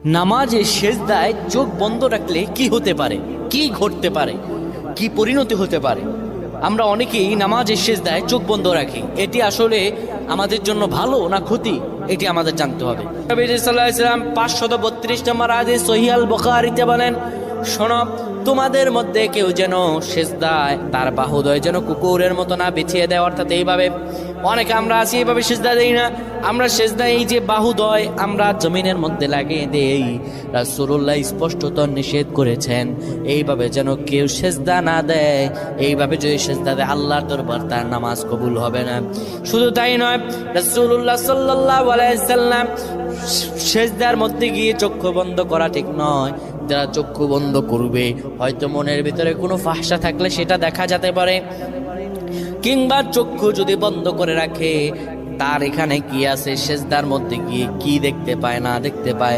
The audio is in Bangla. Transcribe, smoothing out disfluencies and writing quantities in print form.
নামাজে সেজদায় চোখ বন্ধ রাখলে কি হতে পারে, কি ঘটতে পারে, কি পরিণতি হতে পারে? আমরা অনেকেই নামাজের সেজদায় চোখ বন্ধ রাখি। এটি আসলে আমাদের জন্য ভালো না ক্ষতি, এটি আমাদের জানতে হবে। নবী সাল্লাল্লাহু আলাইহি ওয়াসাল্লাম 532 নম্বর হাদিস সহিহ আল বুখারীতে বলেন, শোনো, তোমাদের মধ্যে কেউ যেন সেজদায় তার বাহুদয় যেন কুকুরের মতো না বিছিয়ে দেয়। অর্থাৎ এইভাবে অনেকে আমরা আছি, এইভাবে সেজদা দেই না। আমরা সেজদায় এই যে বাহুদয় আমরা জমিনের মধ্যে লাগিয়ে দেই, রাসূলুল্লাহ স্পষ্টত নিষেধ করেছেন এইভাবে যেন কেউ সেজদা না দেয়। এইভাবে যদি সেজদা দেয় আল্লাহর দরবার তার নামাজ কবুল হবে না। শুধু তাই নয়, রাসূলুল্লাহ সাল্লাল্লাহু আলাইহি সাল্লাম সেজদার মধ্যে গিয়ে চক্ষু বন্ধ করা ঠিক নয়। যারা চক্ষু বন্ধ করবে, হয়তো মনের ভিতরে কোনো ফাহশা থাকলে সেটা দেখা যেতে পারে, কিংবা চক্ষু যদি বন্ধ করে রাখে তার এখানে কি আছে, সেজদার মধ্যে গিয়ে কি দেখতে পায় না দেখতে পায়